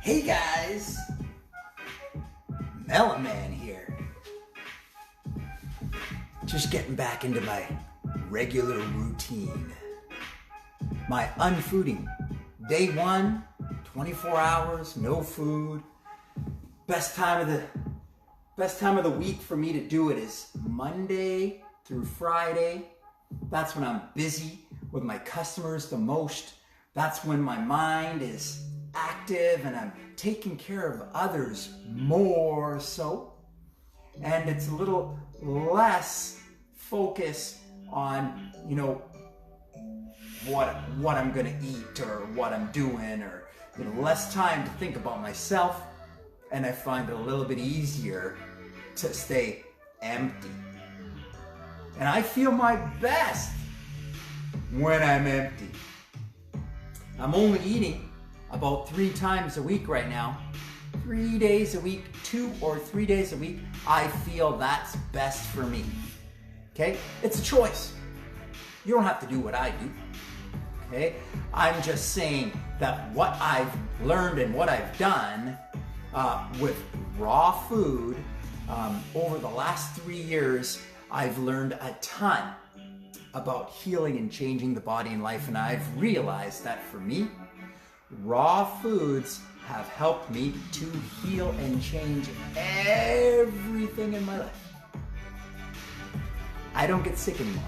Hey guys, Melon Man here. Just getting back into my regular routine. My unfooding. Day one, 24 hours, no food. Best time of the week for me to do it is Monday through Friday. That's when I'm busy with my customers the most. That's when my mind is active and I'm taking care of others more so. And it's a little less focus on, what I'm gonna eat or what I'm doing, or less time to think about myself. And I find it a little bit easier to stay empty. And I feel my best when I'm empty. I'm only eating about 3 times a week right now. 3 days a week, 2 or 3 days a week. I feel that's best for me. Okay? It's a choice. You don't have to do what I do. Okay? I'm just saying that what I've learned and what I've done with raw food over the last 3 years, I've learned a ton about healing and changing the body and life, and I've realized that for me, raw foods have helped me to heal and change everything in my life. I don't get sick anymore.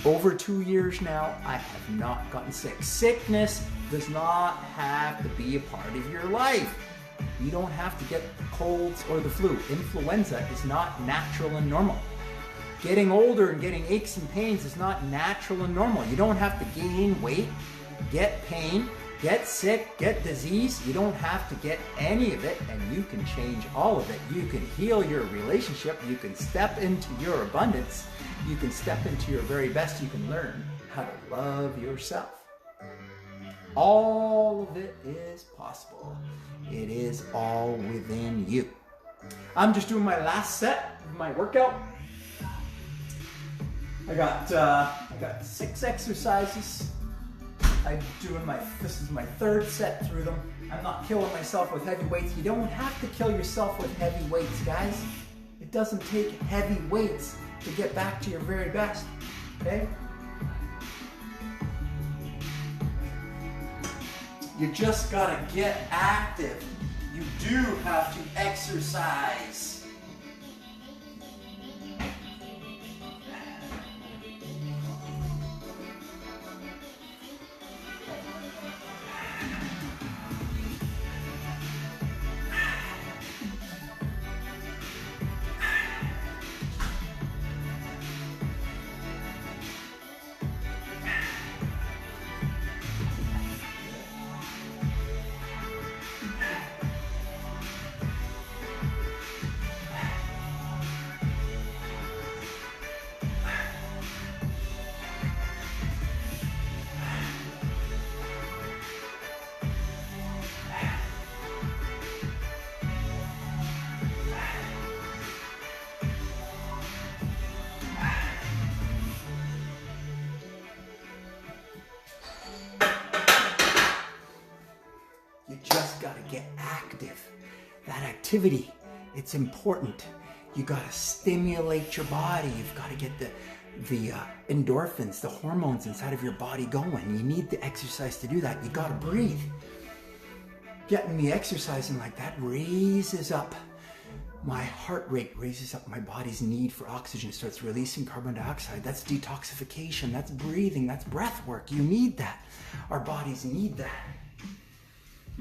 Over 2 years now, I have not gotten sick. Sickness does not have to be a part of your life. You don't have to get colds or the flu. Influenza is not natural and normal. Getting older and getting aches and pains is not natural and normal. You don't have to gain weight, get pain, get sick, get disease. You don't have to get any of it, and you can change all of it. You can heal your relationship. You can step into your abundance. You can step into your very best. You can learn how to love yourself. All of it is possible. It is all within you. I'm just doing my last set of my workout. I got 6 exercises. This is my 3rd set through them. I'm not killing myself with heavy weights. You don't have to kill yourself with heavy weights, guys. It doesn't take heavy weights to get back to your very best, okay? You just gotta get active. You do have to exercise. You just gotta get active. That activity, it's important. You gotta stimulate your body. You've gotta get the endorphins, the hormones inside of your body going. You need the exercise to do that. You gotta breathe. Getting me exercising like that raises up my heart rate, raises up my body's need for oxygen. It starts releasing carbon dioxide. That's detoxification. That's breathing. That's breath work. You need that. Our bodies need that.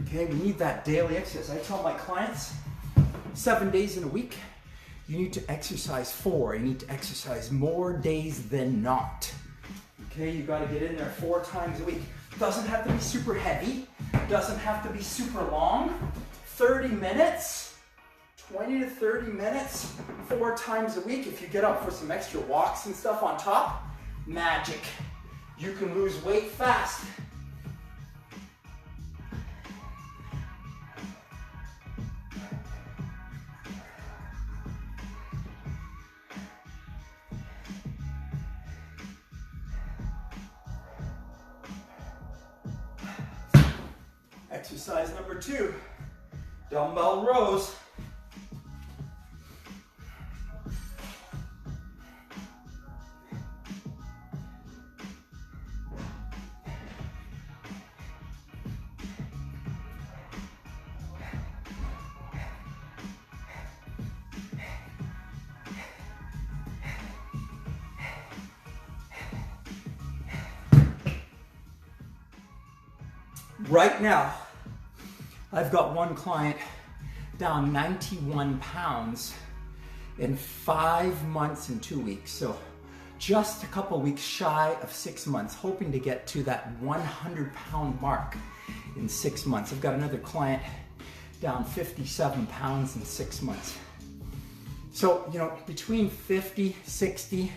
Okay, we need that daily exercise. I tell my clients 7 days in a week, you need to exercise 4. You need to exercise more days than not. Okay, you got to get in there 4 times a week. Doesn't have to be super heavy. Doesn't have to be super long. 30 minutes, 20 to 30 minutes, 4 times a week. If you get up for some extra walks and stuff on top, magic. You can lose weight fast. Exercise number 2, dumbbell rows. Right now, I've got one client down 91 pounds in 5 months and 2 weeks. So just a couple weeks shy of 6 months, hoping to get to that 100-pound mark in 6 months. I've got another client down 57 pounds in 6 months. So, you know, between 50, 60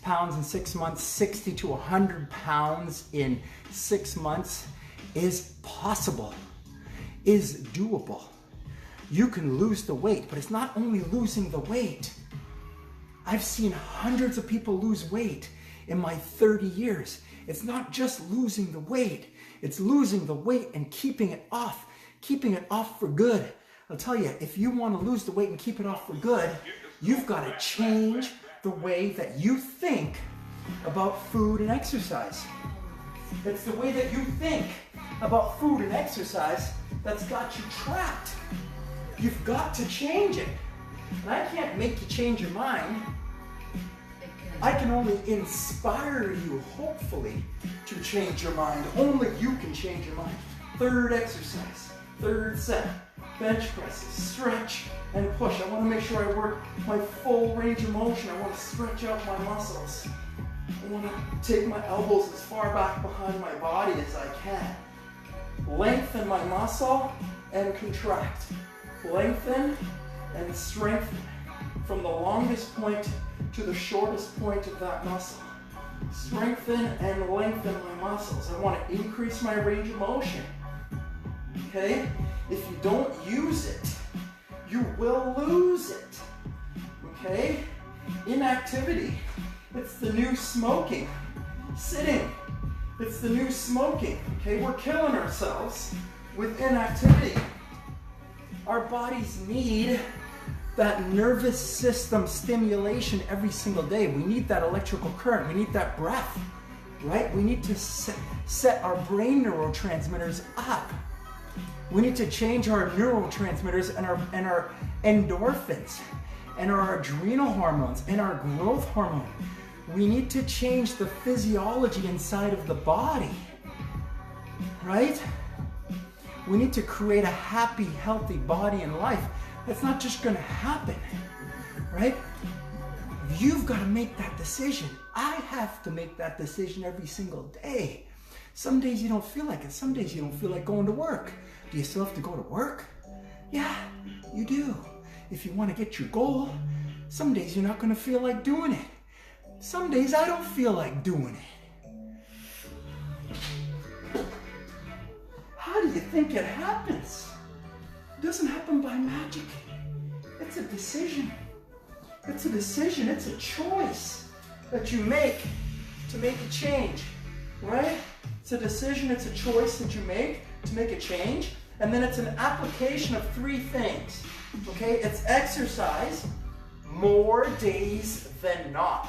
pounds in 6 months, 60 to 100 pounds in 6 months is possible, is doable. You can lose the weight, but it's not only losing the weight. I've seen hundreds of people lose weight in my 30 years. It's not just losing the weight, it's losing the weight and keeping it off for good. I'll tell you, if you want to lose the weight and keep it off for good, you've got to change the way that you think about food and exercise. It's the way that you think about food and exercise that's got you trapped. You've got to change it. And I can't make you change your mind. I can only inspire you, hopefully, to change your mind. Only you can change your mind. Third exercise, third set, bench presses, stretch and push. I want to make sure I work my full range of motion. I want to stretch out my muscles. I want to take my elbows as far back behind my body as I can. Lengthen my muscle and contract. Lengthen and strengthen from the longest point to the shortest point of that muscle. Strengthen and lengthen my muscles. I want to increase my range of motion. Okay? If you don't use it, you will lose it. Okay? Inactivity. It's the new smoking. Sitting. It's the new smoking. Okay? We're killing ourselves with inactivity. Our bodies need that nervous system stimulation every single day. We need that electrical current. We need that breath, right? We need to set our brain neurotransmitters up. We need to change our neurotransmitters and our endorphins and our adrenal hormones and our growth hormone. We need to change the physiology inside of the body, right? We need to create a happy, healthy body and life. That's not just going to happen, right? You've got to make that decision. I have to make that decision every single day. Some days you don't feel like it. Some days you don't feel like going to work. Do you still have to go to work? Yeah, you do. If you want to get your goal, some days you're not going to feel like doing it. Some days I don't feel like doing it. How do you think it happens? It doesn't happen by magic. It's a decision. It's a decision. It's a choice that you make to make a change, right? It's a decision. It's a choice that you make to make a change. And then it's an application of 3 things, okay? It's exercise more days than not.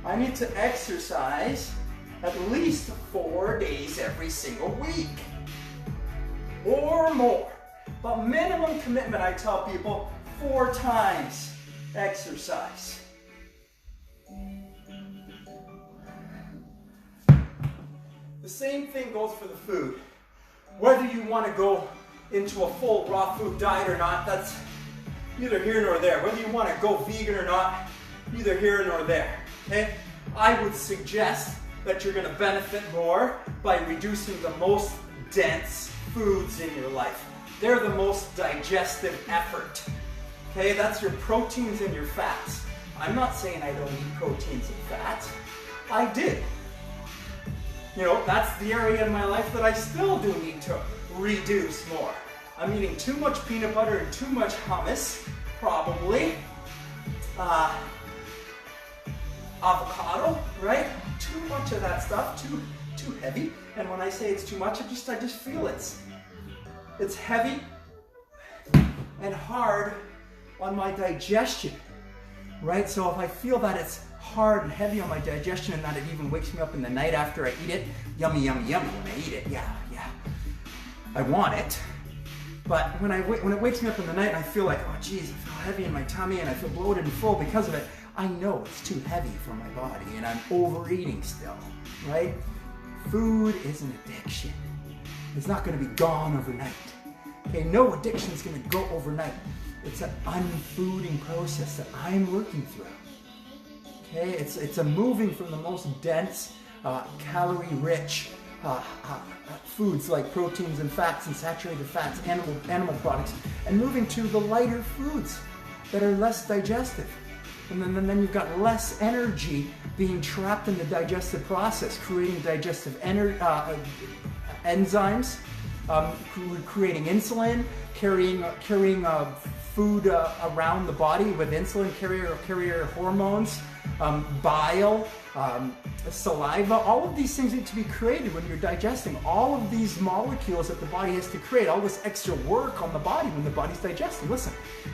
I need to exercise at least 4 days every single week or more. But minimum commitment, I tell people, 4 times exercise. The same thing goes for the food. Whether you want to go into a full raw food diet or not, that's neither here nor there. Whether you want to go vegan or not, neither here nor there. Okay? I would suggest that you're going to benefit more by reducing the most dense foods in your life. They're the most digestive effort. Okay, that's your proteins and your fats. I'm not saying I don't eat proteins and fats. I do. You know, that's the area in my life that I still do need to reduce more. I'm eating too much peanut butter and too much hummus, probably. Avocado, right? Too much of that stuff, too heavy. And when I say it's too much, I just feel it's it's heavy and hard on my digestion, right? So if I feel that it's hard and heavy on my digestion and that it even wakes me up in the night after I eat it, yummy, yummy, yummy when I eat it, yeah, I want it. But when it wakes me up in the night and I feel like, oh geez, I feel heavy in my tummy and I feel bloated and full because of it, I know it's too heavy for my body and I'm overeating still, right? Food is an addiction. It's not going to be gone overnight. Okay, no addiction is going to go overnight. It's an unfooding process that I'm working through. Okay, it's a moving from the most dense, calorie-rich foods like proteins and fats and saturated fats, animal products, and moving to the lighter foods that are less digestive. And then you've got less energy being trapped in the digestive process, creating digestive enzymes, creating insulin, carrying food around the body with insulin, carrier hormones, bile, saliva. All of these things need to be created when you're digesting. All of these molecules that the body has to create, all this extra work on the body when the body's digesting. Listen,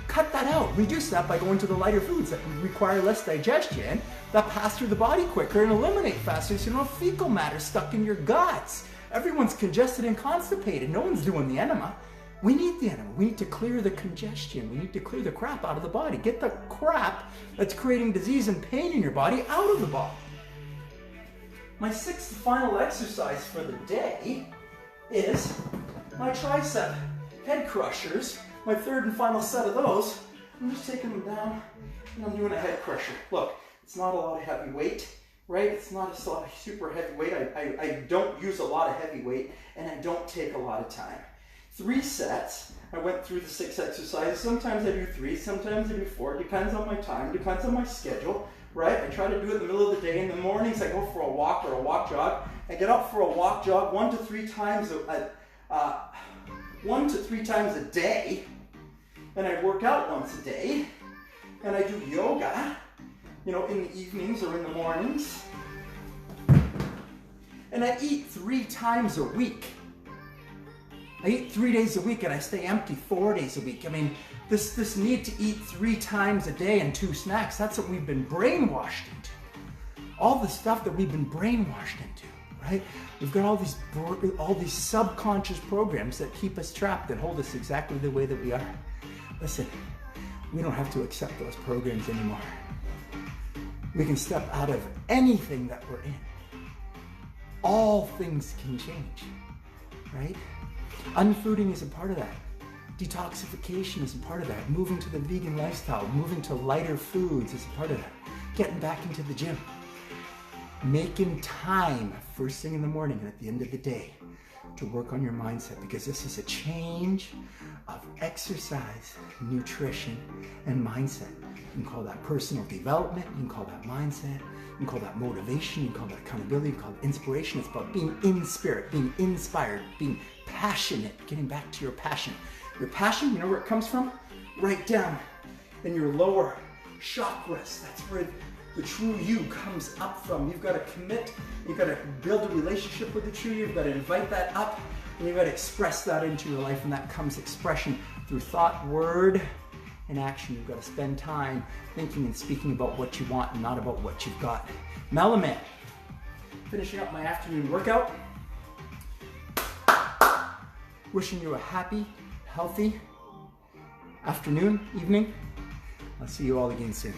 cut that out. Reduce that by going to the lighter foods that require less digestion, that pass through the body quicker and eliminate faster so you don't have fecal matter stuck in your guts. Everyone's congested and constipated. No one's doing the enema. We need the enema. We need to clear the congestion. We need to clear the crap out of the body. Get the crap that's creating disease and pain in your body out of the body. My sixth final exercise for the day is my tricep head crushers. My third and final set of those. I'm just taking them down and I'm doing a head crusher. Look, it's not a lot of heavy weight, right? It's not a lot of super heavy weight. I don't use a lot of heavy weight and I don't take a lot of time. 3 sets. I went through the 6 exercises. Sometimes I do 3, sometimes I do 4. Depends on my time, depends on my schedule, right? I try to do it in the middle of the day. In the mornings, I go for a walk or a walk jog. I get up for a walk jog 1 to 3 times a day. And I work out once a day. And I do yoga, in the evenings or in the mornings. And I eat 3 times a week. I eat 3 days a week and I stay empty 4 days a week. I mean, this need to eat 3 times a day and 2 snacks, that's what we've been brainwashed into. All the stuff that we've been brainwashed into, right? We've got all these subconscious programs that keep us trapped and hold us exactly the way that we are. Listen, we don't have to accept those programs anymore. We can step out of anything that we're in. All things can change, right? Unfooding is a part of that. Detoxification is a part of that. Moving to the vegan lifestyle, moving to lighter foods is a part of that. Getting back into the gym. Making time first thing in the morning and at the end of the day to work on your mindset, because this is a change of exercise, nutrition, and mindset. You can call that personal development, you can call that mindset, you can call that motivation, you can call that accountability, you can call it inspiration. It's about being in spirit, being inspired, being passionate, getting back to your passion. Your passion, you know where it comes from? Right down in your lower chakras. That's where the true you comes up from. You've got to commit, you've got to build a relationship with the true you, you've got to invite that up, and you've got to express that into your life, and that comes expression through thought, word, and action. You've got to spend time thinking and speaking about what you want and not about what you've got. Malaman, finishing up my afternoon workout. Wishing you a happy, healthy afternoon, evening. I'll see you all again soon.